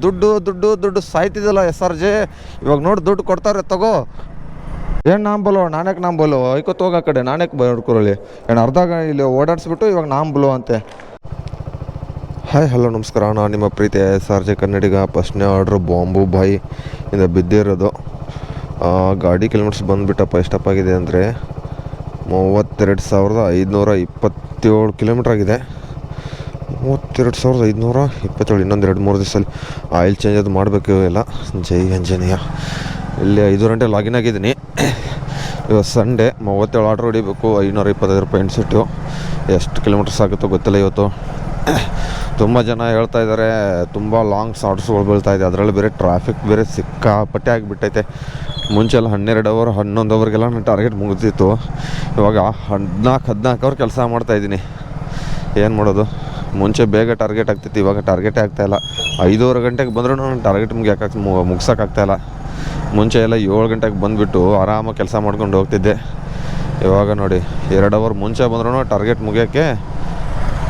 ದುಡ್ಡು ದುಡ್ಡು ದುಡ್ಡು ಸಾಯ್ತಿದ್ದಲ್ಲ SRJ. ಇವಾಗ ನೋಡಿ ದುಡ್ಡು ಕೊಡ್ತಾರೆ ತಗೋ. ಏನು ನಾಂಬಲು ನಾಣ್ಯಕ್ಕೆ ನಾಂಬಲು ಐಕೊತ್ತು ಹೋಗೋ ಕಡೆ ನಾಣ್ಯಕ್ಕೆ ಬರ್ಕೊಳ್ಳಿ. ಏನು ಅರ್ಧ ಇಲ್ಲಿ ಓಡಾಡಿಸ್ಬಿಟ್ಟು ಇವಾಗ ನಾಂಬಲು ಅಂತೆ. ಹಾಯ್ ಹಲೋ ನಮಸ್ಕಾರ, ನಾನು ನಿಮ್ಮ ಪ್ರೀತಿಯ SRJ ಕನ್ನಡಿಗ. ಫಸ್ಟ್ನೇ ಆರ್ಡ್ರು ಬಾಂಬು ಬಾಯಿ ಇಂದ ಬಿದ್ದಿರೋದು. ಗಾಡಿ ಕಿಲೋಮೀಟರ್ಸ್ ಬಂದುಬಿಟ್ಟಪ್ಪ ಎಷ್ಟಪ್ಪಾಗಿದೆ ಅಂದರೆ 32,527 ಕಿಲೋಮೀಟ್ರ್ ಆಗಿದೆ. 32,527. ಇನ್ನೊಂದು 2-3 ದಿವಸದಲ್ಲಿ ಆಯಿಲ್ ಚೇಂಜ್ ಅದು ಮಾಡಬೇಕು ಎಲ್ಲ. ಜೈ ಆಂಜನೇಯ. ಇಲ್ಲಿ 5 ಗಂಟೆ ಲಾಗಿನ್ ಆಗಿದ್ದೀನಿ. ಇವತ್ತು ಸಂಡೇ 37 ಆರ್ಡ್ರ್ ಹೊಡಿಬೇಕು. 525 ರೂಪಾಯಿ ಎಣ್ಸಿಟ್ಟು ಎಷ್ಟು ಕಿಲೋಮೀಟರ್ಸ್ ಆಗುತ್ತೋ ಗೊತ್ತಿಲ್ಲ. ಇವತ್ತು ತುಂಬ ಜನ ಹೇಳ್ತಾ ಇದ್ದಾರೆ ತುಂಬ ಲಾಂಗ್ಸ್ ಆರ್ಡ್ರ್ಸ್ಗಳು ಬೀಳ್ತಾಯಿದೆ. ಅದರಲ್ಲಿ ಬೇರೆ ಟ್ರಾಫಿಕ್ ಬೇರೆ ಸಿಕ್ಕಾಪಟ್ಟೆ ಆಗಿಬಿಟ್ಟೈತೆ. ಮುಂಚೆಲ್ಲ 12 ಅವರ್ 11 ಅವರ್ಗೆಲ್ಲ ನನ್ನ ಟಾರ್ಗೆಟ್ ಮುಗಿದಿತ್ತು. ಇವಾಗ 14 ಅವರ್ ಕೆಲಸ ಮಾಡ್ತಾಯಿದ್ದೀನಿ. ಏನು ಮಾಡೋದು, ಮುಂಚೆ ಬೇಗ ಟಾರ್ಗೆಟ್ ಆಗ್ತಿತ್ತು, ಇವಾಗ ಟಾರ್ಗೆಟೇ ಆಗ್ತಾಯಿಲ್ಲ. 5:15 ಗಂಟೆಗೆ ಬಂದರೂ ನನ್ನ ಟಾರ್ಗೆಟ್ ಮುಗ್ಸೋಕ್ಕಾಗ್ತಾಯಿಲ್ಲ. ಮುಂಚೆ ಎಲ್ಲ 7 ಗಂಟೆಗೆ ಬಂದುಬಿಟ್ಟು ಆರಾಮಾಗಿ ಕೆಲಸ ಮಾಡ್ಕೊಂಡು ಹೋಗ್ತಿದ್ದೆ. ಇವಾಗ ನೋಡಿ 2 ಅವರ್ ಮುಂಚೆ ಬಂದ್ರೂ ಟಾರ್ಗೆಟ್ ಮುಗಿಯೋಕ್ಕೆ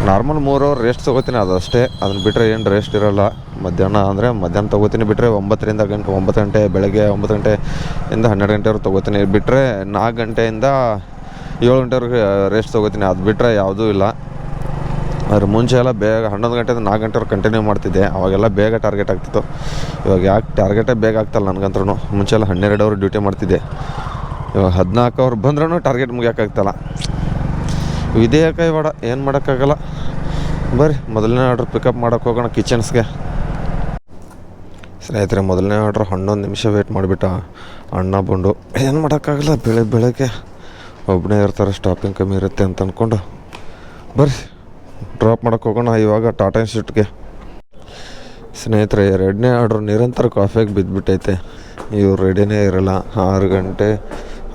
ನಾರ್ಮಲ್ 3 ಅವರ್ ರೆಸ್ಟ್ ತೊಗೋತೀನಿ, ಅದಷ್ಟೇ. ಅದನ್ನು ಬಿಟ್ಟರೆ ಏನು ರೆಸ್ಟ್ ಇರೋಲ್ಲ. ಮಧ್ಯಾಹ್ನ ತೊಗೋತೀನಿ. ಬಿಟ್ಟರೆ 9 ಗಂಟೆ ಬೆಳಗ್ಗೆ 9 ಗಂಟೆಯಿಂದ 12 ಗಂಟೆವರೆಗೆ ತೊಗೋತೀನಿ. ಬಿಟ್ಟರೆ 4 ಗಂಟೆಯಿಂದ 7 ಗಂಟೆವರೆಗೆ ರೆಸ್ಟ್ ತೊಗೋತೀನಿ. ಅದು ಬಿಟ್ಟರೆ ಯಾವುದೂ ಇಲ್ಲ. ಅದ್ರ ಮುಂಚೆ ಎಲ್ಲ ಬೇಗ 11 ಗಂಟೆಯಿಂದ 4 ಗಂಟೆವರೆಗೆ ಕಂಟಿನ್ಯೂ ಮಾಡ್ತಿದ್ದೆ. ಅವಾಗೆಲ್ಲ ಬೇಗ ಟಾರ್ಗೆಟ್ ಆಗ್ತಿತ್ತು. ಇವಾಗ ಯಾಕೆ ಟಾರ್ಗೆಟೇ ಬೇಗ ಆಗ್ತಲ್ಲ ನನಗಂದ್ರೂ. ಮುಂಚೆ ಎಲ್ಲ 12 ಅವರ್ ಡ್ಯೂಟಿ ಮಾಡ್ತಿದ್ದೆ. ಇವಾಗ 14 ಅವರ್ ಬಂದ್ರೂ ಟಾರ್ಗೆಟ್ ಮುಗಿಯೋಕ್ಕಾಗ್ತಲ್ಲ. ಇದೇ ಕೈವಾಡ, ಏನು ಮಾಡೋಕ್ಕಾಗಲ್ಲ. ಬರ್ರಿ ಮೊದಲನೇ ಆರ್ಡ್ರ್ ಪಿಕಪ್ ಮಾಡೋಕ್ಕೆ ಹೋಗೋಣ ಕಿಚನ್ಸ್ಗೆ. ಸ್ನೇಹಿತರೆ, ಮೊದಲನೇ ಆರ್ಡ್ರ್ 11 ನಿಮಿಷ ವೆಯ್ಟ್ ಮಾಡಿಬಿಟ್ಟ ಅಣ್ಣ ಬಂದು. ಏನು ಮಾಡೋಕ್ಕಾಗಲ್ಲ, ಬೆಳಗ್ಗೆ ಒಬ್ಬನೇ ಇರ್ತಾರೆ, ಸ್ಟಾಪಿಂಗ್ ಕಮ್ಮಿ ಇರುತ್ತೆ ಅಂತ ಅಂದ್ಕೊಂಡು ಬರ್ರಿ ಡ್ರಾಪ್ ಮಾಡೋಕ್ಕೆ ಹೋಗೋಣ ಇವಾಗ ಟಾಟಾ ಇನ್ಸ್ಟಿಟ್ಯೂಟ್ಗೆ. ಸ್ನೇಹಿತರೆ, 2ನೇ ಆರ್ಡ್ರು ನಿರಂತರ ಕಾಫಿಯಾಗಿ ಬಿದ್ದುಬಿಟ್ಟೈತೆ. ಇವ್ರು ರೆಡಿನೇ ಇರೋಲ್ಲ. 6 ಗಂಟೆ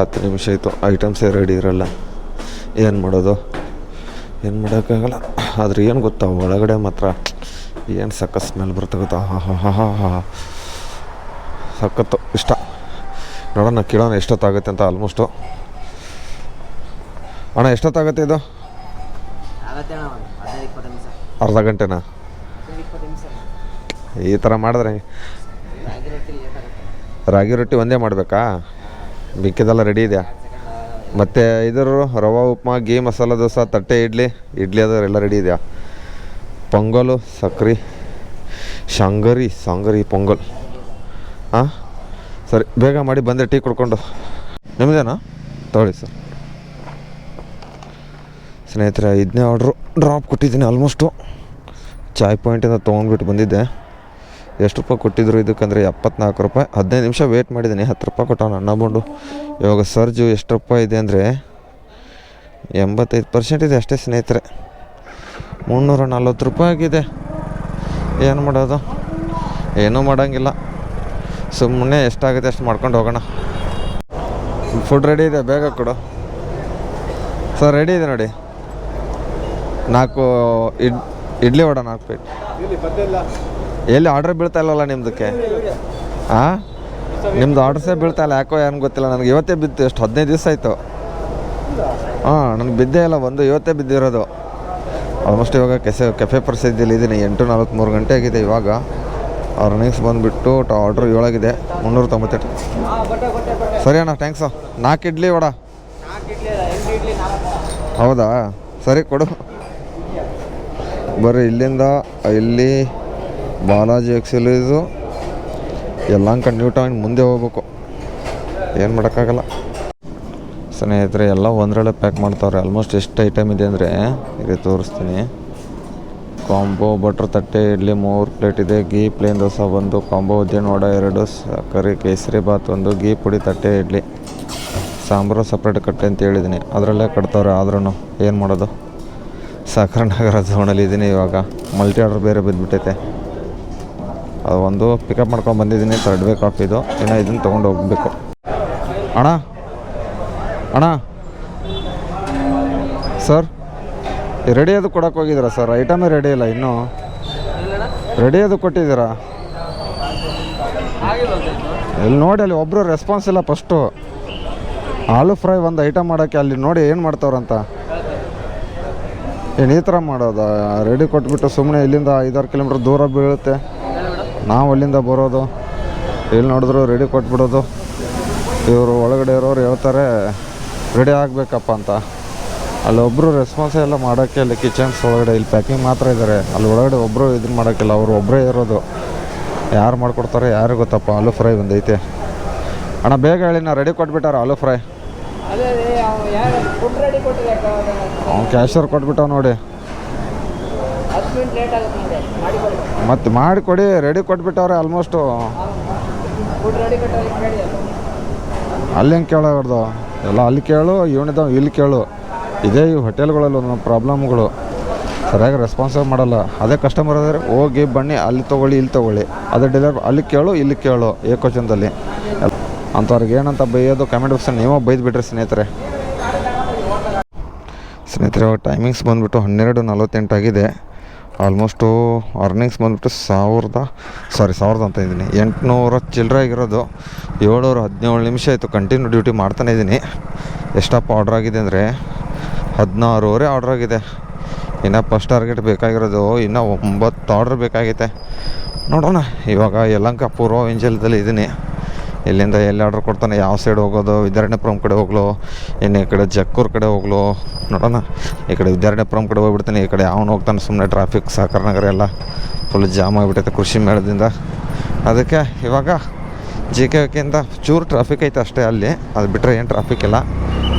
10 ನಿಮಿಷ ಆಯಿತು, ಐಟಮ್ಸೇ ರೆಡಿ ಇರೋಲ್ಲ. ಏನು ಮಾಡೋದು, ಏನು ಮಾಡೋಕ್ಕಾಗಲ್ಲ. ಆದರೆ ಏನು ಗೊತ್ತಾ, ಒಳಗಡೆ ಮಾತ್ರ ಏನು ಸಖತ್ ಸ್ಮೆಲ್ ಬರುತ್ತೆ ಗೊತ್ತಾ. ಸಖತ್ತು ಇಷ್ಟ. ನೋಡೋಣ ಕೇಳೋಣ ಎಷ್ಟೊತ್ತಾಗುತ್ತೆ ಅಂತ. ಆಲ್ಮೋಸ್ಟು ಅಣ್ಣ ಎಷ್ಟೊತ್ತಾಗುತ್ತೆ ಇದು? ಅರ್ಧ ಗಂಟೆನಾ? ಈ ಥರ ಮಾಡಿದ್ರೆ ರಾಗಿ ರೊಟ್ಟಿ ಒಂದೇ ಮಾಡಬೇಕಾ? ಮಿಕ್ಕಿದೆಲ್ಲ ರೆಡಿ ಇದೆಯಾ? ಮತ್ತು ಇದ್ರ ರವಾ ಉಪ್ಮಾ, ಗೀ ಮಸಾಲ ದೋಸೆ, ತಟ್ಟೆ ಇಡ್ಲಿ ಅದರೆಲ್ಲ ರೆಡಿ ಇದೆಯಾ? ಪೊಂಗಲು, ಸಕ್ರೆ, ಸಾಂಗರಿ ಪೊಂಗಲ್. ಹಾಂ ಸರಿ, ಬೇಗ ಮಾಡಿ ಬಂದರೆ ಟೀ ಕುಡ್ಕೊಂಡು. ನಿಮ್ಮದೇನಾ? ತೊಗೊಳ್ಳಿ ಸರ್. ಸ್ನೇಹಿತರೆ, 5ನೇ ಆರ್ಡ್ರು ಡ್ರಾಪ್ ಕೊಟ್ಟಿದ್ದೀನಿ ಆಲ್ಮೋಸ್ಟು. ಚಾಯ್ ಪಾಯಿಂಟಿಂದ ತೊಗೊಂಡ್ಬಿಟ್ಟು ಬಂದಿದ್ದೆ. ಎಷ್ಟು ರೂಪಾಯಿ ಕೊಟ್ಟಿದ್ರು ಇದಕ್ಕಂದರೆ 74 ರೂಪಾಯಿ. 15 ನಿಮಿಷ ವೆಯ್ಟ್ ಮಾಡಿದ್ದೀನಿ. 10 ರೂಪಾಯಿ ಕೊಟ್ಟವನು ಅಣ್ಣ ಬಂದು. ಇವಾಗ ಸರ್ಜು ಎಷ್ಟು ರೂಪಾಯಿ ಇದೆ ಅಂದರೆ 85% ಇದೆ ಅಷ್ಟೇ ಸ್ನೇಹಿತರೆ. 340 ರೂಪಾಯಿ ಆಗಿದೆ. ಏನು ಮಾಡೋದು, ಏನೂ ಮಾಡೋಂಗಿಲ್ಲ. ಸುಮ್ಮನೆ ಎಷ್ಟಾಗುತ್ತೆ ಅಷ್ಟು ಮಾಡ್ಕೊಂಡು ಹೋಗೋಣ. ಫುಡ್ ರೆಡಿ ಇದೆ, ಬೇಗ ಕೊಡು ಸರ್. ರೆಡಿ ಇದೆ ನೋಡಿ. 4 ಇಡ್ಲಿ ವಡ, 4 ಪ್ಲೇಟ್. ಎಲ್ಲಿ ಆರ್ಡ್ರ್ ಬೀಳ್ತಾ ಇಲ್ಲವಲ್ಲ ನಿಮ್ಮದಕ್ಕೆ? ಹಾಂ, ನಿಮ್ಮದು ಆರ್ಡ್ರಸೇ ಬೀಳ್ತಾ ಇಲ್ಲ ಯಾಕೋ, ಏನು ಗೊತ್ತಿಲ್ಲ ನನಗೆ. ಇವತ್ತೇ ಬಿತ್ತು. ಎಷ್ಟು 15 ದಿವಸ ಆಯಿತು. ಹಾಂ, ನನಗೆ ಬಿದ್ದೇ ಇಲ್ಲ ಒಂದು. ಇವತ್ತೇ ಬಿದ್ದಿರೋದು. ಆಲ್ಮೋಸ್ಟ್ ಇವಾಗ ಕೆಫೆ ಪರಿಸ್ಥಿತಿಯಲ್ಲಿ ಇದ್ದೀನಿ. 8:43 ಗಂಟೆ ಆಗಿದೆ ಇವಾಗ. ಅರ್ನಿಂಗ್ಸ್ ಬಂದುಬಿಟ್ಟು ಆರ್ಡ್ರ್ 7 ಆಗಿದೆ, 398. ಸರಿ ಅಣ್ಣ, ಥ್ಯಾಂಕ್ಸು. 4 ಇಡ್ಲಿ ವಡ. ಹೌದಾ, ಸರಿ ಕೊಡು. ಬರ್ರಿ, ಇಲ್ಲಿಂದ ಇಲ್ಲಿ ಬಾಲಾಜಿ ಎಕ್ಸಲೈಸು ಎಲ್ಲ ನ್ಯೂ ಟೌನ್ ಮುಂದೆ ಹೋಗ್ಬೇಕು. ಏನು ಮಾಡೋಕ್ಕಾಗಲ್ಲ. ಸ್ನೇಹಿತರೆ, ಎಲ್ಲ ಒಂದರಲ್ಲೇ ಪ್ಯಾಕ್ ಮಾಡ್ತಾವ್ರೆ. ಆಲ್ಮೋಸ್ಟ್ ಎಷ್ಟು ಐಟಮ್ ಇದೆ ಅಂದರೆ ಇಲ್ಲಿ ತೋರಿಸ್ತೀನಿ. ಕಾಂಬೋ ಬಟ್ರ್ ತಟ್ಟೆ ಇಡ್ಲಿ 3 ಪ್ಲೇಟ್ ಇದೆ. ಗೀ ಪ್ಲೇನ್ ದೋಸೆ 1, ಕಾಂಬೋ ಉದ್ದಿನ ವಡ 2, ಸಕ್ಕರೆ ಕೇಸರಿ ಬಾತ್ 1, ಗೀ ಪುಡಿ ತಟ್ಟೆ ಇಡ್ಲಿ, ಸಾಂಬಾರು ಸಪ್ರೇಟ್ ಕಟ್ಟೆ ಅಂತ ಹೇಳಿದ್ದೀನಿ. ಅದರಲ್ಲೇ ಕಟ್ತವ್ರೆ. ಆದ್ರೂ ಏನು ಮಾಡೋದು, ಸಕ್ಕರೆ ನಗರ ಝೋನಲ್ಲಿ ಇದ್ದೀನಿ ಇವಾಗ. ಮಲ್ಟಿ ಆರ್ಡ್ರ್ ಬೇರೆ ಬಿದ್ದುಬಿಟ್ಟೈತೆ. ಅದು ಒಂದು ಪಿಕಪ್ ಮಾಡ್ಕೊಂಡು ಬಂದಿದ್ದೀನಿ. 3rd way ಕಾಫಿದು. ಇನ್ನು ಇದನ್ನು ತೊಗೊಂಡು ಹೋಗಬೇಕು. ಅಣ್ಣ ಸರ್, ರೆಡಿ ಅದು ಕೊಡೋಕೆ ಹೋಗಿದ್ದೀರಾ ಸರ್? ಐಟಮೇ ರೆಡಿ ಇಲ್ಲ ಇನ್ನೂ. ರೆಡಿ ಅದು ಕೊಟ್ಟಿದ್ದೀರಾ? ಇಲ್ಲಿ ನೋಡಿ, ಅಲ್ಲಿ ಒಬ್ಬರು ರೆಸ್ಪಾನ್ಸ್ ಇಲ್ಲ. ಫಸ್ಟು ಆಲೂ ಫ್ರೈ ಒಂದು ಐಟಮ್ ಮಾಡೋಕ್ಕೆ ಅಲ್ಲಿ ನೋಡಿ ಏನು ಮಾಡ್ತಾವ್ರಂತ. ಏನು ಈ ಥರ ಮಾಡೋದು? ರೆಡಿ ಕೊಟ್ಬಿಟ್ಟು ಸುಮ್ಮನೆ ಇಲ್ಲಿಂದ 5-6 ಕಿಲೋಮೀಟ್ರ್ ದೂರ ಬೀಳುತ್ತೆ. ನಾವು ಅಲ್ಲಿಂದ ಬರೋದು, ಇಲ್ಲಿ ನೋಡಿದ್ರು ರೆಡಿ ಕೊಟ್ಬಿಡೋದು. ಇವರು ಒಳಗಡೆ ಇರೋರು ಹೇಳ್ತಾರೆ ರೆಡಿ ಆಗಬೇಕಪ್ಪ ಅಂತ. ಅಲ್ಲೊಬ್ಬರು ರೆಸ್ಪಾನ್ಸೇ ಎಲ್ಲ ಮಾಡೋಕ್ಕೆ, ಅಲ್ಲಿ ಕಿಚನ್ಸ್ ಒಳಗಡೆ ಇಲ್ಲಿ ಪ್ಯಾಕಿಂಗ್ ಮಾತ್ರ ಇದ್ದಾರೆ. ಅಲ್ಲಿ ಒಳಗಡೆ ಒಬ್ಬರು ಇದನ್ನು ಮಾಡೋಕ್ಕಿಲ್ಲ, ಅವರು ಒಬ್ಬರೇ ಇರೋದು. ಯಾರು ಮಾಡಿಕೊಡ್ತಾರೆ ಯಾರು ಗೊತ್ತಪ್ಪ. ಆಲೂ ಫ್ರೈ ಬಂದೈತೆ ಅಣ್ಣ, ಬೇಗ ಹೇಳಿ. ನಾ ರೆಡಿ ಕೊಟ್ಬಿಟ್ಟಾರ ಆಲೂ ಫ್ರೈ. ಅವ್ನು ಕ್ಯಾಶರ್ ಕೊಟ್ಬಿಟ್ಟಾವ ನೋಡಿ. ಮತ್ತು ಮಾಡಿಕೊಡಿ, ರೆಡಿ ಕೊಟ್ಬಿಟ್ಟವ್ರೆ ಆಲ್ಮೋಸ್ಟು. ಅಲ್ಲಿ ಹೆಂಗೆ ಕೇಳಬಾರ್ದು, ಎಲ್ಲ ಅಲ್ಲಿ ಕೇಳು, ಇವನಿದ್ದಾವೆ ಇಲ್ಲಿ ಕೇಳು. ಇದೇ ಈ ಹೋಟೆಲ್ಗಳಲ್ಲಿ ಒಂದು ಪ್ರಾಬ್ಲಮ್ಗಳು, ಸರಿಯಾಗಿ ರೆಸ್ಪಾನ್ಸಿವ್ ಮಾಡಲ್ಲ. ಅದೇ ಕಸ್ಟಮರ್ ಆದರೆ ಹೋಗಿ ಬನ್ನಿ ಅಲ್ಲಿ ತೊಗೊಳ್ಳಿ ಇಲ್ಲಿ ತೊಗೊಳ್ಳಿ, ಅದೇ ಡೆಲಿವರಿ ಅಲ್ಲಿ ಕೇಳು ಇಲ್ಲಿ ಕೇಳು ಏಕವಚನದಲ್ಲಿ. ಅಂಥವ್ರಿಗೆ ಏನಂತ ಬೈಯೋದು ಕಮೆಂಟ್ ಬಾಕ್ಸಲ್ಲಿ ನೀವೇ ಬೈದು ಬಿಡ್ರಿ ಸ್ನೇಹಿತರೆ. ಇವಾಗ ಟೈಮಿಂಗ್ಸ್ ಬಂದುಬಿಟ್ಟು 12:48 ಆಗಿದೆ. ಆಲ್ಮೋಸ್ಟು ಅರ್ನಿಂಗ್ಸ್ ಬಂದುಬಿಟ್ಟು 1000 ಅಂತ ಇದ್ದೀನಿ, 800 ಚಿಲ್ಲರೆ ಆಗಿರೋದು. 7:17 ನಿಮಿಷ ಆಯಿತು ಕಂಟಿನ್ಯೂ ಡ್ಯೂಟಿ ಮಾಡ್ತಾನೆ ಇದ್ದೀನಿ. ಎಷ್ಟಪ್ಪ ಆರ್ಡ್ರ್ ಆಗಿದೆ ಅಂದರೆ 16 ಆರ್ಡ್ರ್ ಆಗಿದೆ. ಇನ್ನು ಫಸ್ಟ್ ಟಾರ್ಗೆಟ್ ಬೇಕಾಗಿರೋದು ಇನ್ನೂ 9 ಆರ್ಡ್ರ್ ಬೇಕಾಗೈತೆ. ನೋಡೋಣ. ಇವಾಗ ಯಲಹಂಕ ಪೂರ್ವ ವಿಂಜಲದಲ್ಲಿ ಇದ್ದೀನಿ. ಇಲ್ಲಿಂದ ಎಲ್ಲಿ ಆರ್ಡ್ರ್ ಕೊಡ್ತಾನೆ, ಯಾವ ಸೈಡ್ ಹೋಗೋದು, ವಿದ್ಯಾರಣ್ಯಪುರಂ ಕಡೆ ಹೋಗ್ಲು, ಇನ್ನು ಈ ಕಡೆ ಜಕ್ಕೂರು ಕಡೆ ಹೋಗ್ಲು. ನೋಡೋಣ. ಈ ಕಡೆ ವಿದ್ಯಾರಣ್ಯಪುರಂ ಕಡೆ ಹೋಗ್ಬಿಡ್ತೀನಿ. ಈ ಕಡೆ ಅವನು ಹೋಗ್ತಾನೆ. ಸುಮ್ಮನೆ ಟ್ರಾಫಿಕ್ ಸಹಕಾರ ನಗರ ಎಲ್ಲ ಫುಲ್ ಜಾಮ್ ಆಗಿಬಿಟ್ಟೈತೆ ಕೃಷಿ ಮೇಳದಿಂದ. ಅದಕ್ಕೆ ಇವಾಗ JKಕಿಂತ ಚೂರು ಟ್ರಾಫಿಕ್ ಐತೆ ಅಷ್ಟೇ ಅಲ್ಲಿ. ಅದು ಬಿಟ್ಟರೆ ಏನು ಟ್ರಾಫಿಕ್ ಇಲ್ಲ.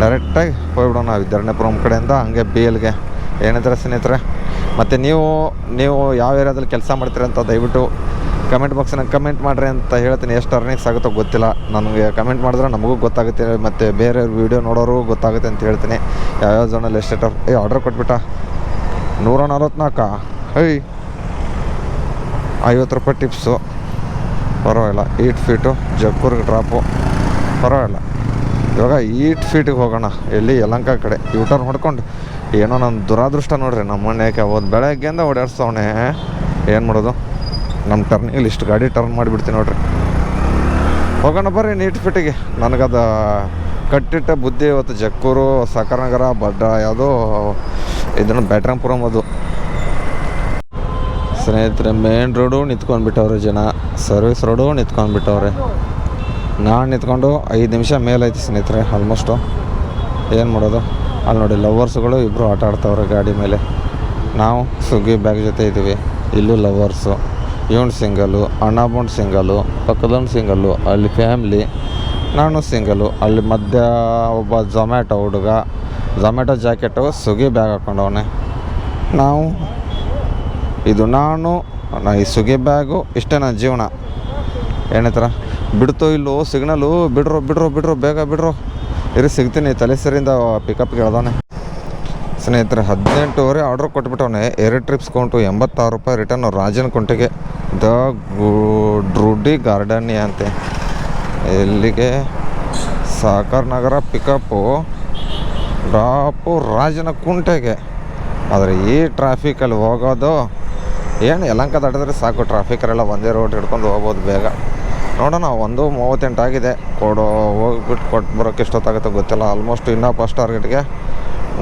ಡೈರೆಕ್ಟಾಗಿ ಹೋಗ್ಬಿಡೋಣ ವಿದ್ಯಾರಣ್ಯಪುರಂ ಕಡೆಯಿಂದ ಹಂಗೆ BLಗೆ. ಏನಿದ್ರೆ ಸ್ನೇಹಿತರೆ, ಮತ್ತು ನೀವು ಯಾವ ಏರಿಯಾದಲ್ಲಿ ಕೆಲಸ ಮಾಡ್ತೀರಿ ಅಂತ ದಯವಿಟ್ಟು ಕಮೆಂಟ್ ಬಾಕ್ಸ್ನಾಗ ಕಮೆಂಟ್ ಮಾಡಿರಿ ಅಂತ ಹೇಳ್ತೀನಿ. ಎಷ್ಟು ಅರ್ನಿಂಗ್ಸ್ ಆಗುತ್ತೋ ಗೊತ್ತಿಲ್ಲ ನನಗೆ. ಕಮೆಂಟ್ ಮಾಡಿದ್ರೆ ನಮಗೂ ಗೊತ್ತಾಗುತ್ತೆ, ಮತ್ತು ಬೇರೆ ವೀಡಿಯೋ ನೋಡೋರು ಗೊತ್ತಾಗುತ್ತೆ ಅಂತ ಹೇಳ್ತೀನಿ. ಯಾವ್ಯಾವ ಝೋನಲ್ಲಿ ಎಷ್ಟು ಆರ್ಡರ್ ಕೊಟ್ಬಿಟ್ಟ. 144 50 ರೂಪಾಯಿ ಟಿಪ್ಸು, ಪರವಾಗಿಲ್ಲ. 8 ಫೀಟು ಜಕ್ಕೂರ್ಗೆ ಡ್ರಾಪು, ಪರವಾಗಿಲ್ಲ. ಇವಾಗ 8 ಫೀಟಿಗೆ ಹೋಗೋಣ. ಎಲ್ಲಿ ಯಲಹಂಕ ಕಡೆ ಯೂಟರ್ನ್ ಹೊಡ್ಕೊಂಡು. ಏನೋ ನನ್ನ ದುರಾದೃಷ್ಟ ನೋಡ್ರಿ, ನಮ್ಮ ಮನೆಗೆ ಅವತ್ತು ಬೆಳಗ್ಗೆಯಿಂದ ಓಡಾಡ್ಸವಣೆ. ಏನು ಮಾಡೋದು, ನಮ್ಮ ಟರ್ನಿಂಗಲ್ಲಿ ಇಷ್ಟು ಗಾಡಿ ಟರ್ನ್ ಮಾಡಿಬಿಡ್ತೀನಿ ನೋಡ್ರಿ. ಹೋಗೋಣ ಬರ್ರಿ 8 ಫೀಟಿಗೆ. ನನಗದು ಕಟ್ಟಿಟ್ಟ ಬುದ್ಧಿ ಇವತ್ತು. ಜಕ್ಕೂರು, ಸಹಕಾರ ನಗರ, ಯಾವುದೋ ಇದನ್ನು ಬ್ಯಾಟ್ರಾಂಪುರಂ ಅದು. ಸ್ನೇಹಿತರೆ, ಮೇನ್ ರೋಡು ನಿಂತ್ಕೊಂಡ್ಬಿಟ್ಟವ್ರೆ ಜನ, ಸರ್ವಿಸ್ ರೋಡು ನಿಂತ್ಕೊಂಡ್ಬಿಟ್ಟವ್ರೆ. ನಾನು ನಿಂತ್ಕೊಂಡು 5 ನಿಮಿಷ ಮೇಲೈತಿ ಸ್ನೇಹಿತರೆ ಆಲ್ಮೋಸ್ಟು. ಏನು ಮಾಡೋದು. ಅಲ್ಲಿ ನೋಡಿ ಲವರ್ಸ್ಗಳು ಇಬ್ಬರು ಆಟ ಆಡ್ತಾವ್ರೆ ಗಾಡಿ ಮೇಲೆ. ನಾವು ಸ್ವಿಗ್ಗಿ ಬ್ಯಾಗ್ ಜೊತೆ ಇದ್ದೀವಿ. ಇಲ್ಲೂ ಲವರ್ಸು, ಇವನು ಸಿಂಗಲು, ಅಣ್ಣ ಬಂಡು ಸಿಂಗಲು, ಪಕ್ಕದವನು ಸಿಂಗಲ್ಲು, ಅಲ್ಲಿ ಫ್ಯಾಮ್ಲಿ, ನಾನು ಸಿಂಗಲು. ಅಲ್ಲಿ ಮಧ್ಯ ಒಬ್ಬ ಝೊಮ್ಯಾಟೊ ಹುಡುಗ, ಝೊಮ್ಯಾಟೊ ಜಾಕೆಟು ಸ್ವಿಗ್ಗಿ ಬ್ಯಾಗ್ ಹಾಕ್ಕೊಂಡವನೆ. ನಾನು ಈ ಸ್ವಿಗ್ಗಿ ಬ್ಯಾಗು ಇಷ್ಟೇ ನನ್ನ ಜೀವನ. ಏನೈತರ ಬಿಡ್ತೋ ಇಲ್ಲೋ ಸಿಗ್ನಲು, ಬಿಡ್ರೋ ಬೇಗ ಬಿಡ್ರೋ. ಇರಿ ಸಿಗ್ತೀನಿ. ತಲೆ ಸರಿಂದ ಪಿಕಪ್ಗೆ ಹೇಳ್ದವನೆ. ಸ್ನೇಹಿತರೆ, 18 ಆರ್ಡ್ರ್ ಕೊಟ್ಬಿಟ್ಟವನೆ. 2 ಟ್ರಿಪ್ಸ್ ಕೌಂಟು, 86 ರೂಪಾಯಿ ರಿಟರ್ನು. ರಾಜನ ಕುಂಟೆಗೆ ದ ಡ್ರುಡಿ ಗಾರ್ಡನ್ಯ ಅಂತೆ. ಇಲ್ಲಿಗೆ ಸಹಕಾರ ನಗರ ಪಿಕಪ್ಪು, ಡ್ರಾಪು ರಾಜನ ಕುಂಟೆಗೆ. ಆದರೆ ಈ ಟ್ರಾಫಿಕಲ್ಲಿ ಹೋಗೋದು ಏನು, ಯಲಹಂಕ ದಾಟಿದ್ರೆ ಸಾಕು. ಟ್ರಾಫಿಕರೆಲ್ಲ ಒಂದೇ ರೋಡ್ ಹಿಡ್ಕೊಂಡು ಹೋಗ್ಬೋದು ಬೇಗ. ನೋಡೋಣ. 1:38 ಆಗಿದೆ. ಹೋಗ್ಬಿಟ್ಟು ಕೊಟ್ಟು ಬರೋಕ್ಕೆ ಎಷ್ಟೊತ್ತಾಗುತ್ತೆ ಗೊತ್ತಿಲ್ಲ. ಆಲ್ಮೋಸ್ಟ್ ಇನ್ನೂ ಫಸ್ಟ್ ಟಾರ್ಗೆಟ್ಗೆ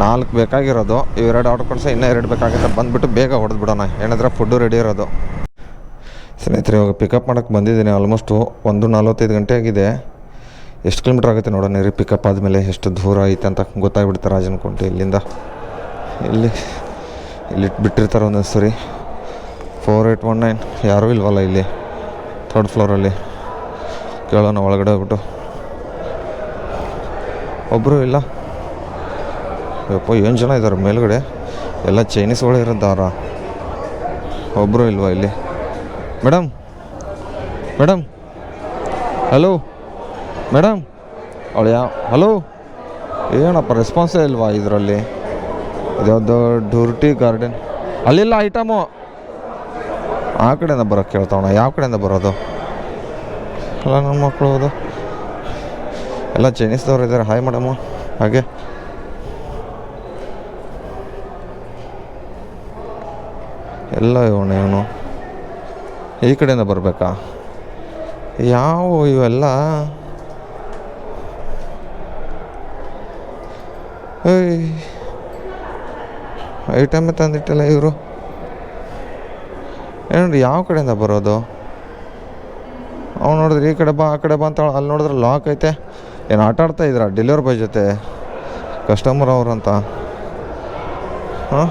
4 ಬೇಕಾಗಿರೋದು. ಇವೆರಡು ಆರ್ಡ್ರ್ ಕೊಡಿಸಿ ಇನ್ನೂ 2 ಬೇಕಾಗುತ್ತೆ. ಬಂದುಬಿಟ್ಟು ಬೇಗ ಹೊಡೆದ್ಬಿಡೋಣ. ಏನಾದರೆ ಫುಡ್ಡು ರೆಡಿ ಇರೋದು. ಸ್ನೇಹಿತರೆ, ಇವಾಗ ಪಿಕಪ್ ಮಾಡೋಕ್ಕೆ ಬಂದಿದ್ದೀನಿ. ಆಲ್ಮೋಸ್ಟು 1:45 ಗಂಟೆ ಆಗಿದೆ. ಎಷ್ಟು ಕಿಲೋಮೀಟ್ರ್ ಆಗುತ್ತೆ ನೋಡೋಣ ರೀ. ಪಿಕಪ್ ಆದಮೇಲೆ ಎಷ್ಟು ದೂರ ಐತೆ ಅಂತ ಗೊತ್ತಾಗ್ಬಿಡುತ್ತೆ. ರಾಜನಕುಂಟೆ ಇಲ್ಲಿಂದ ಇಲ್ಲಿ ಬಿಟ್ಟಿರ್ತಾರೆ ಒಂದೊಂದು ಸರಿ. 4819 ಯಾರೂ ಇಲ್ವಲ್ಲ ಇಲ್ಲಿ 3rd ಫ್ಲೋರಲ್ಲಿ. ಕೇಳೋಣ ಒಳಗಡೆ ಹೋಗ್ಬಿಟ್ಟು. ಒಬ್ಬರು ಇಲ್ಲ. ಯಪ್ಪ, ಏನು ಜನ ಇದ್ದಾರೆ ಮೇಲ್ಗಡೆ. ಎಲ್ಲ ಚೈನೀಸ್ಗಳು ಇರೋದಾರ. ಒಬ್ಬರು ಇಲ್ವಾ ಇಲ್ಲಿ. Madam hello madam. ಅವಳು ಹಲೋ. ಏನಪ್ಪ ರೆಸ್ಪಾನ್ಸೇ ಇಲ್ವಾ ಇದರಲ್ಲಿ. ಇದ್ಯಾವುದು ಡ್ಯೂಟಿ ಗಾರ್ಡನ್. ಅಲ್ಲಿಲ್ಲ ಐಟಮು. ಆ ಕಡೆಯಿಂದ ಬರೋಕ್ಕೆ ಕೇಳ್ತಾವಣ. ಯಾವ ಕಡೆಯಿಂದ ಬರೋದು. ಎಲ್ಲ ನನ್ನ ಮಕ್ಕಳು ಹೌದು. ಎಲ್ಲ ಚೈನೀಸ್ದವ್ರು ಇದ್ದಾರೆ. Hi madam. ಹಾಗೆ ಎಲ್ಲ ಇವನು ಈ ಕಡೆಯಿಂದ ಬರಬೇಕಾ. ಯಾವ ಇವೆಲ್ಲ ಐಟಮೇ ತಂದಿಟ್ಟಿಲ್ಲ ಇವರು. ಏನು ಯಾವ ಕಡೆಯಿಂದ ಬರೋದು. ಅವ್ನು ನೋಡಿದ್ರೆ ಈ ಕಡೆ ಬಾ ಆ ಕಡೆ ಬಾ ಅಂತ ಅಲ್ಲಿ ನೋಡಿದ್ರೆ ಲಾಕ್ ಐತೆ. ಏನು ಆಟ ಆಡ್ತಾ ಇದ್ರ ಡೆಲಿವರಿ ಬಾಯ್ ಜೊತೆ ಕಸ್ಟಮರ್ ಅವ್ರಂತ. ಹಾಂ,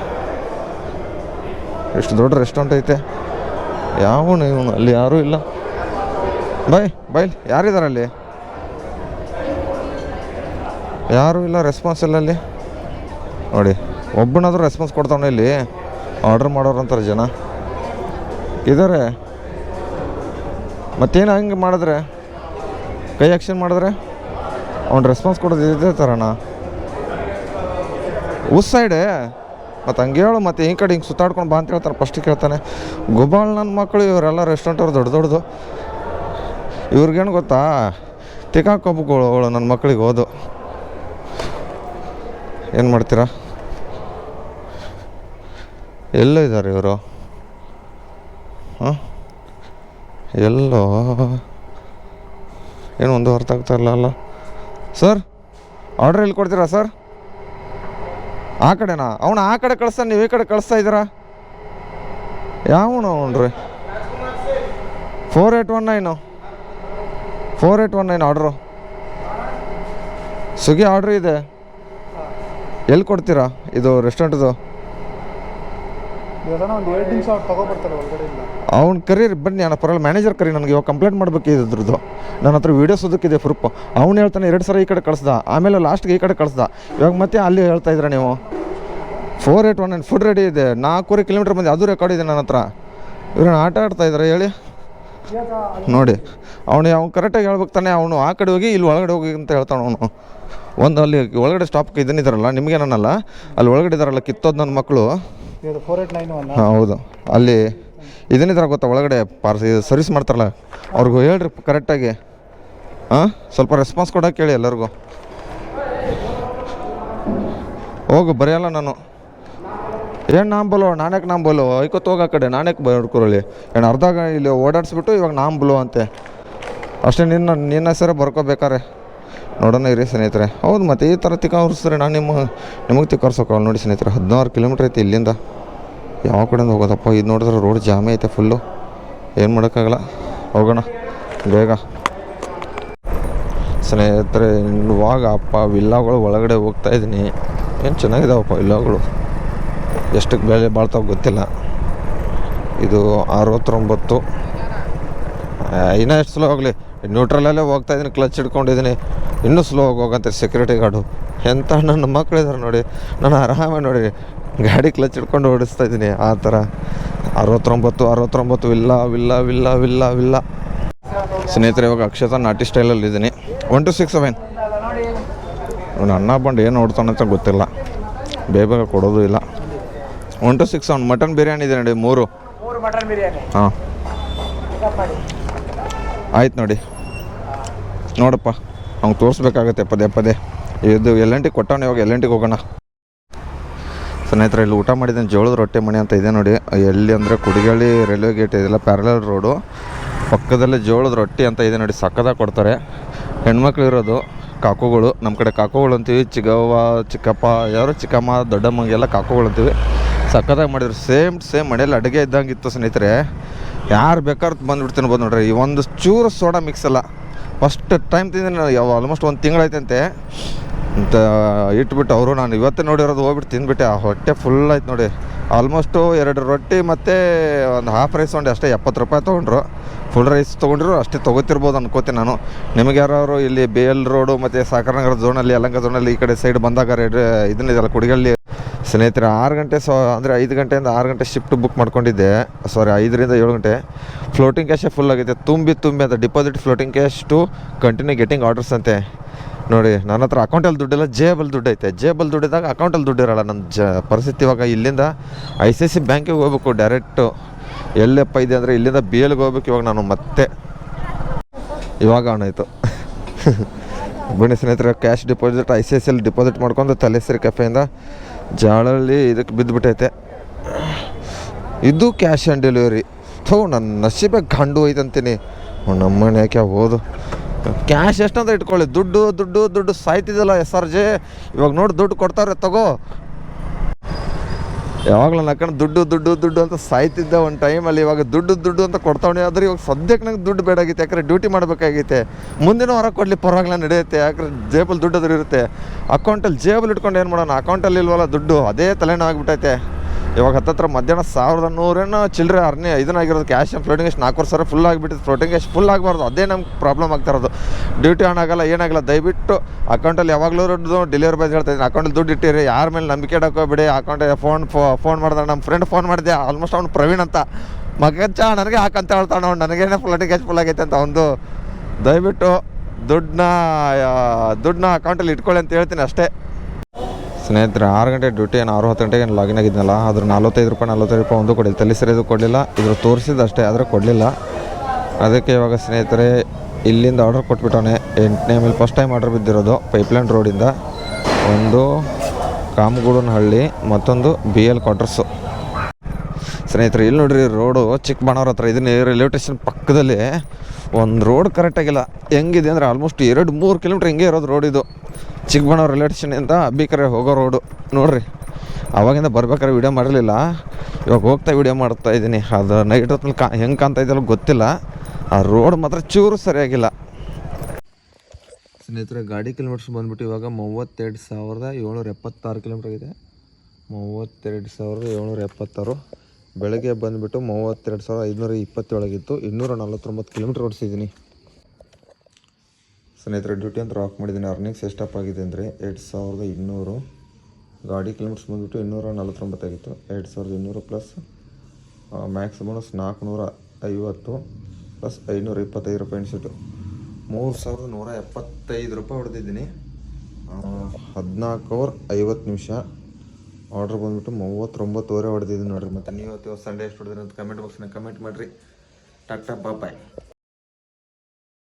ಎಷ್ಟು ದೊಡ್ಡ ರೆಸ್ಟೋರೆಂಟ್ ಐತೆ. ಯಾವನು ಇವನು, ಅಲ್ಲಿ ಯಾರೂ ಇಲ್ಲ. ಬೈ ಯಾರಿದ್ದಾರೆ ಅಲ್ಲಿ? ಯಾರೂ ಇಲ್ಲ, ರೆಸ್ಪಾನ್ಸ್ ಇಲ್ಲ ಅಲ್ಲಿ ನೋಡಿ. ಒಬ್ಬನಾದರೂ ರೆಸ್ಪಾನ್ಸ್ ಕೊಡ್ತಾವನೆ ಇಲ್ಲಿ. ಆರ್ಡ್ರ್ ಮಾಡೋರು ಅಂತಾರೆ ಜನ ಇದ್ದಾರೆ. ಮತ್ತೇನು ಹಂಗೆ ಮಾಡಿದ್ರೆ, ಕೈ ಆ್ಯಕ್ಷನ್ ಮಾಡಿದ್ರೆ ಅವ್ನು ರೆಸ್ಪಾನ್ಸ್ ಕೊಡೋದು ಇದೇ ಥರನಾ? ಸೈಡೆ ಮತ್ತು ಹಂಗೆ ಹೇಳು. ಮತ್ತು ಈ ಕಡೆ ಹಿಂಗೆ ಸುತ್ತಾಡ್ಕೊಂಡು ಬಾ ಅಂತ ಹೇಳ್ತಾರೆ. ಫಸ್ಟಿಗೆ ಕೇಳ್ತಾನೆ. ಗುಬಾಳ್ ನನ್ನ ಮಕ್ಕಳು ಇವರೆಲ್ಲ ರೆಸ್ಟೋರೆಂಟ್ ಅವ್ರು ದೊಡ್ಡದು. ಇವ್ರಿಗೇನು ಗೊತ್ತಾ, ತಿಕ್ಕಾಕೊಬ್ಬಗಳು ನನ್ನ ಮಕ್ಕಳಿಗೆ ಓದು. ಏನು ಮಾಡ್ತೀರಾ? ಎಲ್ಲೋ ಇದ್ದಾರೆ ಇವರು. ಹಾಂ, ಎಲ್ಲೋ ಏನು ಒಂದು ಅರ್ಥ ಆಗ್ತಾ ಇಲ್ಲ. ಸರ್, ಆರ್ಡ್ರ್ ಎಲ್ಲಿ ಕೊಡ್ತೀರಾ ಸರ್? ಆ ಕಡೆನಾ? ಅವನು ಆ ಕಡೆ ಕಳಿಸ್ತಾನೆ, ನೀವು ಈ ಕಡೆ ಕಳಿಸ್ತಾ ಇದ್ದೀರಾ? ಯಾವನು ಅವನ್ರಿ? 4819 ಆರ್ಡ್ರು. ಸ್ವಿಗ್ಗಿ ಆರ್ಡ್ರ್ ಇದೆ. ಎಲ್ಲಿ ಕೊಡ್ತೀರಾ ಇದು ರೆಸ್ಟೋರೆಂಟ್ದು? ಅವ್ನು ಕರೀರಿ, ಬನ್ನಿ ಅಣ್ಣ, ಪರವಾಗಿಲ್ಲ. ಮ್ಯಾನೇಜರ್ ಕರಿ, ನನಗೆ ಇವಾಗ ಕಂಪ್ಲೇಂಟ್ ಮಾಡಬೇಕು ಇದ್ರದ್ದು. ನನ್ನ ಹತ್ರ ವೀಡಿಯೋಸ್ ಓದಕ್ಕಿದೆ ಪ್ರೂಫ್. ಅವ್ನು ಹೇಳ್ತಾನೆ 2 ಸಲ ಈ ಕಡೆ ಕಳಿಸ್ದ, ಆಮೇಲೆ ಲಾಸ್ಟ್ಗೆ ಈ ಕಡೆ ಕಳಿಸ್ದ. ಇವಾಗ ಮತ್ತೆ ಅಲ್ಲಿ ಹೇಳ್ತಾ ಇದ್ದೀರಾ ನೀವು. 4819 ಫುಡ್ ರೆಡಿ ಇದೆ. 4 ಕಿಲೋಮೀಟ್ರ್ ಬಂದು ಅದು ರೆಕಾರ್ಡ್ ಇದೆ ನನ್ನ ಹತ್ರ. ಇವ್ರನ್ನ ಆಟ ಆಡ್ತಾ ಇದ್ದಾರೆ ಹೇಳಿ ನೋಡಿ. ಅವ್ನು ಕರೆಕ್ಟಾಗಿ ಹೇಳ್ಬೇಕು ತಾನೆ. ಅವನು ಆ ಕಡೆ ಹೋಗಿ ಇಲ್ಲಿ ಒಳಗಡೆ ಹೋಗಿ ಅಂತ ಹೇಳ್ತಾನೆ ಅವನು. ಒಂದು ಅಲ್ಲಿ ಒಳಗಡೆ ಸ್ಟಾಪ್ಗೆ ಇದನ್ನಿದ್ದಾರಲ್ಲ, ನಿಮಗೇನಲ್ಲ, ಅಲ್ಲಿ ಒಳಗಡೆ ಇದ್ದಾರಲ್ಲ ಕಿತ್ತೋದು ನನ್ನ ಮಕ್ಕಳು. ಹಾಂ ಹೌದು, ಅಲ್ಲಿ ಇದನ್ನಿದ್ದಾರೆ ಗೊತ್ತಾ, ಒಳಗಡೆ ಸರ್ವಿಸ್ ಮಾಡ್ತಾರಲ್ಲ, ಅವ್ರಿಗೂ ಹೇಳ್ರಿ ಕರೆಕ್ಟಾಗಿ. ಹಾಂ, ಸ್ವಲ್ಪ ರೆಸ್ಪಾನ್ಸ್ ಕೊಡೋಕೆ ಕೇಳಿ ಎಲ್ಲರಿಗೂ. ಹೋಗು, ಬರೆಯಲ್ಲ ನಾನು. ಏನು ಬೋಲೋ, ನಾನ್ಯಾಕೆ ಬೋಲೋ, ಐಕೊತ್ತು ಹೋಗೋ ಕಡೆ ನಾನ್ಯಾಕೆ ಬರ್ಕೊಳ್ಳಿ. ಏನು ಅರ್ಧ ಇಲ್ಲಿ ಓಡಾಡಿಸ್ಬಿಟ್ಟು ಇವಾಗ ಬೋಲೋ ಅಂತೆ ಅಷ್ಟೇ. ನಿನ್ನ ಹೆಸರೇ ಬರ್ಕೋಬೇಕಾರೆ ನೋಡೋಣ ಇರಿ ಸ್ನೇಹಿತರೆ. ಹೌದು, ಮತ್ತು ಈ ಥರ ತಿಕ್ಕಾವ್ರಿಸ್ತಾರೆ. ನಾನು ನಿಮಗೆ ತಿಕ್ಕಾರ್ಸೋಕಲ್ಲ ನೋಡಿ ಸ್ನೇಹಿತರೆ. 16 ಕಿಲೋಮೀಟ್ರ್ ಐತೆ ಇಲ್ಲಿಂದ. ಯಾವ ಕಡೆಯಿಂದ ಹೋಗೋದಪ್ಪ? ಇದು ನೋಡಿದ್ರೆ ರೋಡ್ ಜಾಮೇ ಐತೆ ಫುಲ್ಲು. ಏನು ಮಾಡೋಕ್ಕಾಗಲ್ಲ, ಹೋಗೋಣ ಬೇಗ ಸ್ನೇಹಿತರೆ. ಇವಾಗ ವಿಲ್ಲಾಗಳು ಒಳಗಡೆ ಹೋಗ್ತಾಯಿದ್ದೀನಿ. ಏನು ಚೆನ್ನಾಗಿದ್ದಾವಪ್ಪ ವಿಲ್ಲಾಗಳು. ಎಷ್ಟಕ್ಕೆ ಬೆಲೆ ಬಾಳ್ತಾವೆ ಗೊತ್ತಿಲ್ಲ. ಇದು 69. ಇನ್ನೂ ಎಷ್ಟು ಸ್ಲೋ ಹೋಗಲಿ, ನ್ಯೂಟ್ರಲಲ್ಲೇ ಹೋಗ್ತಾಯಿದ್ದೀನಿ. ಕ್ಲಚ್ ಹಿಡ್ಕೊಂಡಿದ್ದೀನಿ. ಇನ್ನೂ ಸ್ಲೋ ಹೋಗಂತೆ ಸೆಕ್ಯೂರಿಟಿ ಗಾರ್ಡು. ಎಂಥ ನನ್ನ ಮಕ್ಕಳಿದ್ದಾರೆ ನೋಡಿ. ನಾನು ಆರಾಮಾಗಿ ನೋಡಿ ಗಾಡಿ ಕ್ಲಚ್ ಹಿಡ್ಕೊಂಡು ಓಡಿಸ್ತಾ ಇದ್ದೀನಿ ಆ ಥರ. 69 ವಿಲ್ಲ ಸ್ನೇಹಿತರೆ. ಇವಾಗ ಅಕ್ಷತಾ ನಾಟಿ ಸ್ಟೈಲಲ್ಲಿ ಇದ್ದೀನಿ. 1267 ಅವನು ಅನ್ನ ಬಂದು ಏನು ನೋಡ್ತಾನಂತ ಗೊತ್ತಿಲ್ಲ. ಬೇಗ ಕೊಡೋದು ಇಲ್ಲ. 1267 ಮಟನ್ ಬಿರಿಯಾನಿ ಇದೆ ನೋಡಿ, 3 ಮಟನ್ ಬಿರಿಯಾನಿ. ಹಾಂ ಆಯ್ತು ನೋಡಿ. ನೋಡಪ್ಪ, ಅವ್ನು ತೋರಿಸ್ಬೇಕಾಗತ್ತೆ ಪದೇ. ಇದು L&T ಕೊಟ್ಟವನು. ಇವಾಗ L&Tಗೆ ಹೋಗೋಣ ಸ್ನೇಹಿತರೆ. ಇಲ್ಲಿ ಊಟ ಮಾಡಿದ್ದೀನಿ. ಜೋಳದ ರೊಟ್ಟಿ ಮಣಿ ಅಂತ ಇದೆ ನೋಡಿ. ಎಲ್ಲಿ ಅಂದರೆ ಕುಡಿಗಳ್ಳಿ ರೈಲ್ವೆ ಗೇಟ್ ಇದೆಲ್ಲ, ಪ್ಯಾರಲಲ್ ರೋಡು ಪಕ್ಕದಲ್ಲೇ ಜೋಳದ ರೊಟ್ಟಿ ಅಂತ ಇದೆ ನೋಡಿ. ಸಕ್ಕದಾಗಿ ಕೊಡ್ತಾರೆ. ಹೆಣ್ಮಕ್ಳು ಇರೋದು ಕಾಕುಗಳು. ನಮ್ಮ ಕಡೆ ಕಾಕುಗಳು ಅಂತೀವಿ. ಚಿಕ್ಕಪ್ಪ ಯಾರು ಚಿಕ್ಕಮ್ಮ ದೊಡ್ಡಮ್ಮಗೆಲ್ಲ ಕಾಕುಗಳು ಅಂತೀವಿ. ಸಕ್ಕದಾಗಿ ಮಾಡಿದ್ರು. ಸೇಮ್ ಮನೇಲಿ ಅಡುಗೆ ಇದ್ದಂಗೆ ಇತ್ತು ಸ್ನೇಹಿತರೆ. ಯಾರು ಬೇಕಾದ್ರೆ ಬಂದುಬಿಡ್ತೀನಿ ನೋಡ್ರಿ. ಈ ಒಂದು ಚೂರು ಸೋಡಾ ಮಿಕ್ಸ್ ಅಲ್ಲ. ಫಸ್ಟ್ ಟೈಮ್ ತಿಂದಿನಿ. ಆಲ್ಮೋಸ್ಟ್ 1 ತಿಂಗಳಾಯ್ತಂತೆ ಅಂತ ಇಟ್ಬಿಟ್ಟು ಅವರು. ನಾನು ಇವತ್ತೇ ನೋಡಿರೋದು, ಹೋಗ್ಬಿಟ್ಟು ತಿಂದ್ಬಿಟ್ಟೆ. ಆ ಹೊಟ್ಟೆ ಫುಲ್ ಆಯ್ತು ನೋಡಿ. ಆಲ್ಮೋಸ್ಟು 2 ರೊಟ್ಟಿ ಮತ್ತು ಒಂದು ಹಾಫ್ ರೈಸ್ ತೊಗೊಂಡೆ ಅಷ್ಟೇ. 70 ರೂಪಾಯಿ ತೊಗೊಂಡ್ರು. ಫುಲ್ ರೈಸ್ ತೊಗೊಂಡ್ರು ಅಷ್ಟೇ ತೊಗೋತಿರ್ಬೋದು ಅನ್ಕೋತೀನಿ ನಾನು. ನಿಮಗೆ ಯಾರು ಇಲ್ಲಿ BL ರೋಡು ಮತ್ತು ಸಾಗರನಗರ ಝೋನಲ್ಲಿ, ಯಲಹಂಕ ಝೋನಲ್ಲಿ ಈ ಕಡೆ ಸೈಡ್ ಬಂದಾಗ ಇದನ್ನಿದೆಯಲ್ಲ ಕುಡಿಗಳ್ಳಿ ಸ್ನೇಹಿತರೆ. 6 ಗಂಟೆ ಅಂದರೆ 5 ಗಂಟೆಯಿಂದ 6 ಗಂಟೆ ಶಿಫ್ಟ್ ಬುಕ್ ಮಾಡ್ಕೊಂಡಿದ್ದೆ. 5 ರಿಂದ 7 ಗಂಟೆ. ಫ್ಲೋಟಿಂಗ್ ಕ್ಯಾಶೇ ಫುಲ್ ಆಗಿದೆ. ತುಂಬಿ ಅಂತ deposit floating cash to continue getting orders ಅಂತೆ ನೋಡಿ. ನನ್ನ ಹತ್ರ ಅಕೌಂಟಲ್ಲಿ ದುಡ್ಡಿಲ್ಲ, ಜೇಬಲ್ಲಿ ದುಡ್ಡು ಐತೆ. ಜೇಬಲ್ಲಿ ದುಡ್ಡಿದ್ದಾಗ ಅಕೌಂಟಲ್ಲಿ ದುಡ್ಡು ಇರೋಲ್ಲ. ನನ್ನ ಪರಿಸ್ಥಿತಿ ಇವಾಗ ಇಲ್ಲಿಂದ ICICI ಬ್ಯಾಂಕಿಗೆ ಹೋಗ್ಬೇಕು ಡೈರೆಕ್ಟು. ಎಲ್ಲಪ್ಪ ಇದೆ ಅಂದರೆ ಇಲ್ಲಿಂದ BLಗೆ ಹೋಗ್ಬೇಕು ಇವಾಗ ನಾನು. ಮತ್ತೆ ಇವಾಗ ಆಯ್ತು ಬನ್ನಿ ಸ್ನೇಹಿತರೆ. ಕ್ಯಾಶ್ ಡಿಪಾಸಿಟ್ ICICI ಡಿಪಾಸಿಟ್ ಮಾಡ್ಕೊಂಡು ತಲೆಸರಿ ಕೆಫೆಯಿಂದ ಜಾಳಲ್ಲಿ ಇದಕ್ಕೆ ಬಿದ್ದುಬಿಟ್ಟೈತೆ. ಇದು ಕ್ಯಾಶ್ ಆನ್ ಡೆಲಿವರಿ. ನನ್ನ ನಶೀಬೆ ಗಂಡು ಐತಂತೀನಿ. ನಮ್ಮನೆ ಯಾಕೆ ಹೋದು. ಕ್ಯಾಶ್ ಎಷ್ಟಂತ ಇಟ್ಕೊಳ್ಳಿ. ದುಡ್ಡು ಸಾಯ್ತಿದ್ದಲ್ಲ SRJ. ಇವಾಗ ನೋಡಿ ದುಡ್ಡು ಕೊಡ್ತಾರೆ, ತಗೋ. ಯಾವಾಗಲೂ ನಕ್ಕಂಡು ದುಡ್ಡು ದುಡ್ಡು ದುಡ್ಡು ಅಂತ ಸಾಯ್ತಿದ್ದ ಒಂದು ಟೈಮಲ್ಲಿ. ಇವಾಗ ದುಡ್ಡು ದುಡ್ಡು ಅಂತ ಕೊಡ್ತಾವಣೆ. ಆದರೆ ಇವಾಗ ಸದ್ಯಕ್ಕೆ ನಂಗೆ ದುಡ್ಡು ಬೇಡಾಗಿತ್ತು, ಯಾಕಂದರೆ ಡ್ಯೂಟಿ ಮಾಡಬೇಕಾಗೈತೆ. ಮುಂದಿನ ವಾರ ಕೊಡಲಿ ಪರವಾಗಿಲ್ಲ ನಡೆಯುತ್ತೆ, ಯಾಕಂದ್ರೆ ಜೇಬಲ್ಲಿ ದುಡ್ಡು ಅದ್ರ ಇರುತ್ತೆ. ಅಕೌಂಟಲ್ಲಿ ಜೇಬಲ್ಲಿ ಇಟ್ಕೊಂಡು ಏನು ಮಾಡೋಣ, ಅಕೌಂಟಲ್ಲಿ ಇಲ್ವಲ್ಲ ದುಡ್ಡು, ಅದೇ ತಲೆನೋವು ಆಗಿಬಿಟ್ಟೈತೆ. ಇವಾಗ ಹತ್ತತ್ರ ಮಧ್ಯಾಹ್ನ 1100 ಚಿಲ್ಲರೆ ಇದನ್ನಾಗಿರೋದು. ಕ್ಯಾಶ್ ಫ್ಲೋಟಿಂಗ್ ಎಷ್ಟು 4,000 ಫುಲ್ ಆಗಿಬಿಟ್ಟಿದ್ದು. ಫ್ಲೋಟಿಂಗ್ ಎಷ್ಟು ಫುಲ್ ಆಗಬಾರ್ದು, ಅದೇ ನಮ್ಗೆ ಪ್ರಾಬ್ಲಮ್ ಆಗ್ತಾ ಇರೋದು. ಡ್ಯೂಟಿ ಆನ್ ಆಗಲ್ಲ, ಏನಾಗಲ್ಲ. ದಯವಿಟ್ಟು ಅಕೌಂಟಲ್ಲಿ ಯಾವಾಗಲೂ ದುಡ್ಡು ಡೆಲಿವರಿ ಬಾಯ್ ಹೇಳ್ತಾ ಇದ್ದೀನಿ, ಅಕೌಂಟಲ್ಲಿ ದುಡ್ಡು ಇಟ್ಟಿರಿ, ಯಾರ ಮೇಲೆ ನಂಬಿಕೆ ಇಡೋಕೋಬೇಡಿ. ಅಕೌಂಟಿಗೆ ಫೋನ್ ಮಾಡಿದ್ರೆ ನಮ್ಮ ಫ್ರೆಂಡ್ ಫೋನ್ ಮಾಡಿದೆ, ಆಲ್ಮೋಸ್ಟ್ ಅವ್ನು ಪ್ರವೀಣ್ ಅಂತ, ಮಗಚ್ಚ ನನಗೆ ಹಾಕಂತ ಹೇಳ್ತಾನೆ ಅವ್ನು, ನನಗೇನೆ ಫ್ಲೋಟಿಂಗ್ ಕ್ಯಾಶ್ ಫುಲ್ ಆಗೈತೆ ಅಂತ ಒಂದು. ದಯವಿಟ್ಟು ದುಡ್ಡನ್ನ ಅಕೌಂಟಲ್ಲಿ ಇಟ್ಕೊಳ್ಳಿ ಅಂತ ಹೇಳ್ತೀನಿ ಅಷ್ಟೇ. ಸ್ನೇಹಿತರೆ 6 ಗಂಟೆ ಡ್ಯೂಟಿ, ಏನು 6-10 ಗಂಟೆಗೆ ಲಾಗಿನ್ ಆಗಿದ್ನಲ್ಲ, ಅದ್ರ 45 ರೂಪಾಯಿ ಒಂದು ಕೊಡಲಿಲ್ಲ. ತಲೆ ಸರಿದು ಕೊಡಲಿಲ್ಲ, ಇದ್ರ ತೋರಿಸಿದ್ದು ಅಷ್ಟೇ, ಆದರೆ ಕೊಡಲಿಲ್ಲ. ಅದಕ್ಕೆ ಇವಾಗ ಸ್ನೇಹಿತರೆ ಇಲ್ಲಿಂದ ಆರ್ಡರ್ ಕೊಟ್ಬಿಟ್ಟವನೆ. 8ನೇ ಮೇಲೆ ಫಸ್ಟ್ ಟೈಮ್ ಆರ್ಡರ್ ಬಿದ್ದಿರೋದು. ಪೈಪ್ಲೈನ್ ರೋಡಿಂದ ಒಂದು ಕಾಮಗೂಡನಹಳ್ಳಿ, ಮತ್ತೊಂದು BL ಕ್ವಾರ್ಟರ್ಸು. ಸ್ನೇಹಿತರೆ ಇಲ್ಲಿ ನೋಡ್ರಿ, ರೋಡು ಚಿಕ್ಕಬಳ್ಳಾಪುರ ಹತ್ರ. ಇದನ್ನ ರೈಲ್ವೆ ಸ್ಟೇಷನ್ ಪಕ್ಕದಲ್ಲಿ ಒಂದು ರೋಡ್ ಕರೆಕ್ಟಾಗಿಲ್ಲ. ಹೆಂಗಿದೆ ಅಂದರೆ ಆಲ್ಮೋಸ್ಟ್ 2-3 ಕಿಲೋಮೀಟ್ರ್ ಹಿಂಗೆ ಇರೋದು ರೋಡ್ ಇದು. ಚಿಕ್ಕಬಳ್ಳಾಪುರ ರೈಲ್ವೆ ಸ್ಟೇಷನಿಂದ ಅಬ್ಬಿಕರೆ ಹೋಗೋ ರೋಡು ನೋಡಿರಿ. ಆವಾಗಿಂದ ಬರ್ಬೇಕಾದ್ರೆ ವೀಡಿಯೋ ಮಾಡಿರಲಿಲ್ಲ, ಇವಾಗ ಹೋಗ್ತಾ ವೀಡಿಯೋ ಮಾಡ್ತಾ ಇದ್ದೀನಿ. ಅದು ನೈಟ್ ಹೊತ್ತಲ್ಲಿ ಹೆಂಗೆ ಕಾಣ್ತಾ ಇದೆಯಲ್ಲ ಗೊತ್ತಿಲ್ಲ, ಆ ರೋಡ್ ಮಾತ್ರ ಚೂರು ಸರಿಯಾಗಿಲ್ಲ. ಸ್ನೇಹಿತರೆ ಗಾಡಿ ಕಿಲೋಮೀಟರ್ಸ್ ಬಂದುಬಿಟ್ಟು ಇವಾಗ 32,776 ಕಿಲೋಮೀಟ್ರ್ ಆಗಿದೆ. 32,776. ಬೆಳಗ್ಗೆ ಬಂದುಬಿಟ್ಟು 32,527 249 ಕಿಲೋಮೀಟ್ರ್ ಓಡಿಸಿದ್ದೀನಿ. ಸ್ನೇಹಿತರೆ ಡ್ಯೂಟಿ ಅಂತ ಆಫ್ ಮಾಡಿದ್ದೀನಿ. ಅರ್ನಿಂಗ್ಸ್ ಎಷ್ಟಪ್ಪ ಆಗಿದೆ ಅಂದರೆ 2,200. ಗಾಡಿ ಕಿಲೋಮೀಟರ್ಸ್ ಬಂದುಬಿಟ್ಟು 249 ಆಗಿತ್ತು. 2,200 ಪ್ಲಸ್ ಮ್ಯಾಕ್ಸ್ ಬೋನಸ್ 450 ಪ್ಲಸ್ 525 ರೂಪಾಯಿ ಎಣಿಸಿಟ್ಟು 3,175 ರೂಪಾಯಿ ಹೊಡೆದಿದ್ದೀನಿ. 14 ಅವರ್ 50 ನಿಮಿಷ. ಆರ್ಡ್ರ್ ಬಂದುಬಿಟ್ಟು 39.5 ಹೊಡೆದಿದ್ದೀನಿ ನೋಡಿರಿ. ಮತ್ತು ನೀವು ಇವತ್ತು ಸಂಡೇ ಎಷ್ಟು ಹೊಡೆದ್ರಿ ಅಂತ ಕಮೆಂಟ್ ಬಾಕ್ಸ್ನಾಗ ಕಮೆಂಟ್ ಮಾಡಿರಿ. ಟಾಟಾ ಬಾಯ್.